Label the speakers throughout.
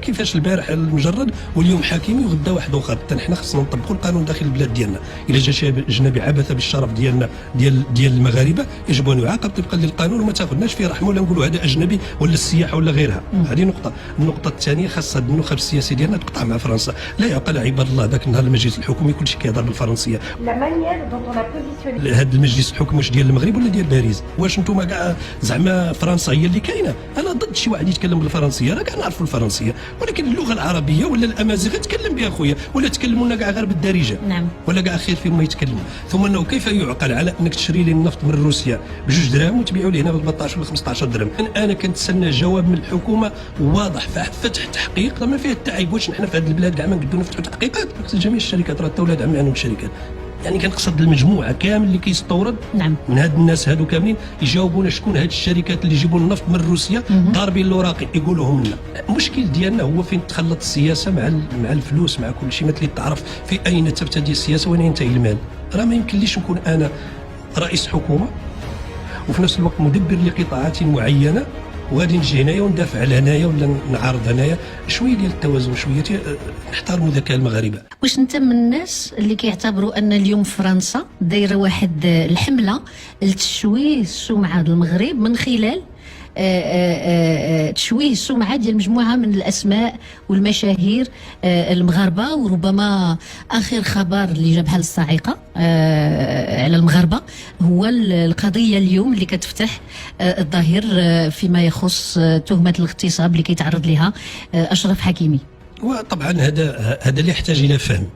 Speaker 1: كيفاش البارح المجرد واليوم حكيمي وغدا واحد اخر. حتى حنا خصنا نطبقوا القانون داخل البلاد ديالنا. الا جا شي اجنبي عبث بالشرف ديالنا ديال المغاربه يجب ان يعاقب طبقا للقانون وما تاخذناش فيه رحمه ولا نقولوا هذا اجنبي ولا السياحه ولا غيرها. هذه نقطه. النقطه الثانيه خاص هذا النخب السياسي ديالنا تقطع مع فرنسا. لا يعقل عباد الله ذاك النهار المجلس الحكومي كلشي كيهضر بالفرنسيه. هذا المجلس الحكومي واش ديال المغرب ولا ديال باريس؟ واش انتم كاع زعما فرنسا هي اللي كاينه؟ انا ضد شي واحد يتكلم بالفرنسيه، راه كاع نعرفوا الفرنسيه، ولكن اللغه العربيه ولا الامازيغ تكلم بها خويا، ولا تكلموا لنا كاع غير بالدارجه.
Speaker 2: نعم.
Speaker 1: ولا كاع خير فيهم ما يتكلموا. ثم انه كيف يعقل على انك تشري لي النفط من روسيا ب2 دراهم وتبيعوا لي هنا ب 14 ولا 15 درهم؟ انا كنتسنى جواب من الحكومه واضح، فتح تحقيق ما فيه التعب. واش نحن في هذه البلاد كاع ما نقدروا نفتحوا تحقيقات؟ جميع الشركات راه الدوله دعم عنهم الشركات. يعني كنقصد المجموعه كامل اللي كيستورد.
Speaker 2: نعم.
Speaker 1: من هاد الناس هادو كاملين يجاوبونا شكون هاد الشركات اللي يجيبوا النفط من روسيا ضاربين الاوراق يقولوا هم لنا. المشكل ديالنا هو فين تخلط السياسه مع الفلوس مع كل شيء. مثل تعرف في اين تبتدي السياسه وين ينتهي المال. راه ما يمكنليش نكون انا رئيس حكومه وفي نفس الوقت مدبر لقطاعات معينه وغادي نجي هنايا وندافع على هنايا ولا نعارض هنايا. شويه ديال التوازن، شويه نحترموا ذكاء المغاربه.
Speaker 2: واش انت من الناس اللي كيعتبروا ان اليوم فرنسا دايره واحد الحمله لتشويه السمعه ديال المغرب من خلال تشويه السمعه ديال مجموعه من الاسماء والمشاهير المغاربه؟ وربما اخر خبر اللي جا بحال الصاعقه على المغاربه هو القضيه اليوم اللي كتفتح الظاهر فيما يخص تهمه الاغتصاب اللي كيتعرض لها اشرف حكيمي.
Speaker 1: وطبعا هذا اللي يحتاج الى فهم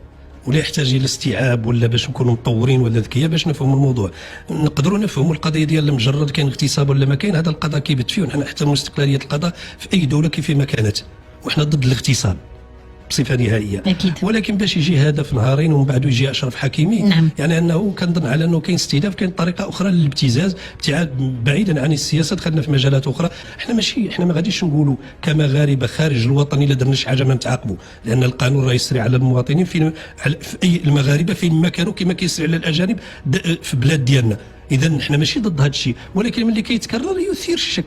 Speaker 1: ولا يحتاج الى استيعاب، ولا باش نكونوا مطورين ولا ذكيه باش نفهموا الموضوع. نقدروا نفهموا القضيه ديال مجرد كاين اغتصاب ولا ما كاين. هذا القضاء كيبت فيه، ونحن نحترموا استقلاليه القضاء في اي دوله كيف ما كانت، وحنا ضد الاغتصاب بصفه نهائيه.
Speaker 2: أكيد.
Speaker 1: ولكن باش يجي هذا في نهارين ومن بعد يجي اشرف حكيمي،
Speaker 2: نعم.
Speaker 1: يعني انه كنظن على انه كاين استهداف، كاين طريقه اخرى للابتزاز، ابتعاد بعيدا عن السياسه. دخلنا في مجالات اخرى. احنا ما غاديش نقولوا كمغاربه خارج الوطن الا درنا شي حاجه ما نتعاقبوا، لان القانون راه يسري على المواطنين في اي المغاربه فين ما كانوا، كما كيسري على الاجانب في بلاد ديالنا. اذا احنا ماشي ضد هذا الشيء، ولكن ملي كيتكرر يثير الشك.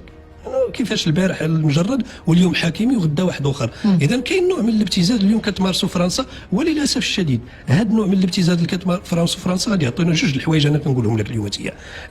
Speaker 1: كيفاش البارح المجرد واليوم حكيمي وغدا واحد اخر. اذا كاين نوع من الابتزاز اليوم كتمارسوا فرنسا، وللاسف الشديد هذا النوع من الابتزاز اللي كتمارسوا فرنسا غادي يعطينا جوج الحوايج انا كنقولهم لك اليوم.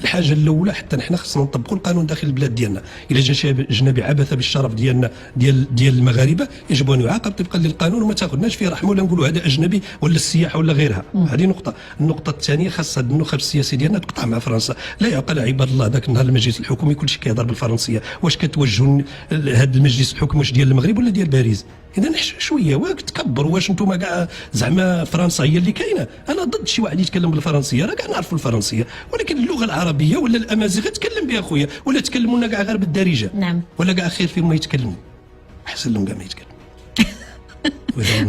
Speaker 1: الحاجه الاولى حتى حنا خصنا نطبقوا القانون داخل البلاد ديالنا. الا جا شي اجنبي عبث بالشرف ديالنا ديال المغاربه يجب ان يعاقب طبقا للقانون وما تاخذناش فيه رحمه ولا نقولوا هذا اجنبي ولا السياحه ولا غيرها. هذه نقطه. النقطه الثانيه خاص هذا النخب السياسي ديالنا تقطع مع فرنسا. لا يعقل عباد الله ذاك النهار المجلس الحكومي كلشي كيهضر بالفرنسيه. واش كتوجهوا هذا المجلس الحكومي واش ديال المغرب ولا ديال باريس؟ اذا شويه واك تكبروا. واش انتم كاع زعما فرنسا هي اللي كاينه؟ انا ضد شي واحد يتكلم بالفرنسيه، راه كاع نعرفوا الفرنسيه، ولكن اللغه العربيه ولا الامازيغ تكلم بها خويا، ولا تكلموا لنا كاع غير بالدارجه.
Speaker 2: نعم.
Speaker 1: ولا كاع خير فيهم ما يتكلموا، احسن لهم كاع ما يتكلموا.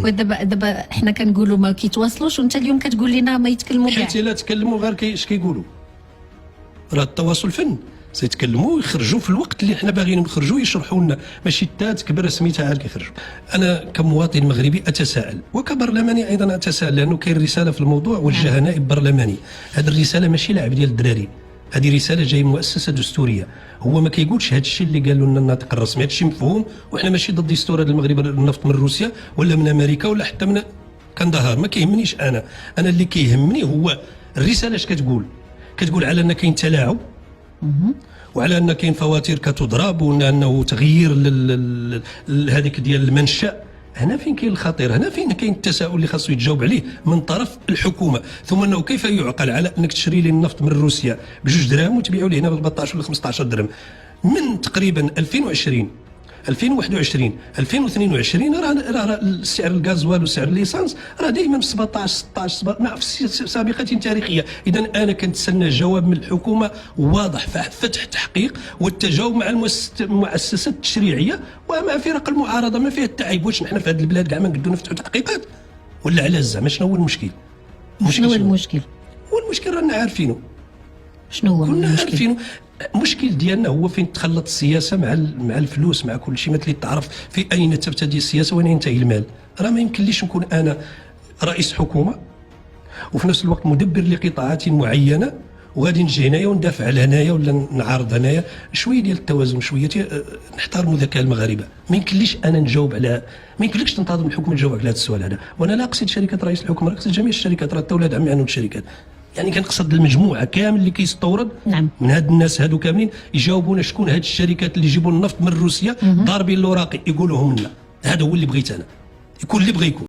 Speaker 2: ودابا حنا كنقولوا ما كيتواصلوش، وانت اليوم كتقول لنا ما يتكلموا كاع.
Speaker 1: حيت الا تكلموا غير اش كيقولوا، راه التواصل فن. سيتكلموا ويخرجوا في الوقت اللي حنا باغيين يخرجوا، يشرحوا لنا، ماشي حتى تكبر سميتها عاد كيخرجوا. انا كمواطن مغربي اتساءل، وكبرلماني ايضا اتساءل، لانه كاين رساله في الموضوع وجهها نائب برلماني. هذه الرساله ماشي لعب ديال الدراري، هذه رساله جايه من مؤسسه دستوريه. هو ما كيقولش هذا الشيء اللي قالوا لنا الناطق الرسمي، هذا الشيء مفهوم، وحنا ماشي ضد استوراد المغرب النفط من روسيا ولا من امريكا ولا حتى من كندهار. ما كيهمنيش انا اللي كيهمني هو الرساله اش كتقول. كتقول على ان كاين تلاعب، وعلى ان كاين فواتير كتضرب، وانه تغيير هذيك ديال المنشا. هنا فين كاين الخطير، هنا فين كاين التساؤل اللي خاصو يتجاوب عليه من طرف الحكومه. ثم انه كيف يعقل على انك تشري لي النفط من روسيا ب2 دراهم وتبيعوا لي هنا ب 14 ولا 15 درهم؟ من تقريبا 2020 2021 2022 راه سعر الغازوال وسعر الليسانس راه دائما في 17 16 مع في سابقه تاريخيه. اذا انا كنتسنى جواب من الحكومه واضح، فتح تحقيق والتجاوب مع المؤسسات التشريعيه ومع فرق المعارضه. ما فيها التعب. واش نحن في هذه البلاد كاع ما نقدروا نفتحوا تحقيقات ولا على زعما شنو هو المشكل؟
Speaker 2: شنو هو المشكل؟
Speaker 1: والمشكل رانا عارفينه.
Speaker 2: شنو هو المشكل؟
Speaker 1: المشكل ديالنا هو فين تخلط السياسه مع الفلوس مع كل شيء. مثل تعرف في اين تبتدي السياسه وين ينتهي المال. راه ما يمكنليش نكون انا رئيس حكومه وفي نفس الوقت مدبر لقطاعات معينه وغادي نجي هنايا وندافع على هنايا ولا نعارض هنايا. شويه ديال التوازن، شويه نحترموا ذكاء المغاربه. ما يمكنليش انا نجاوب على، ما يمكنلكش تنتظر من الحكومه تجاوب على هذا السؤال هذا. وانا لا اقصد شركه رئيس الحكومه، اقصد جميع الشركات، راه الدوله دعم عنهم الشركات. يعني كنقصد المجموعه كامل اللي كيستورد.
Speaker 2: نعم.
Speaker 1: من هاد الناس هادو كاملين يجاوبونا شكون هاد الشركات اللي يجيبوا النفط من روسيا ضاربين الاوراق يقولوهم لنا. هذا هو اللي بغيت انا، يكون اللي بغى يكون.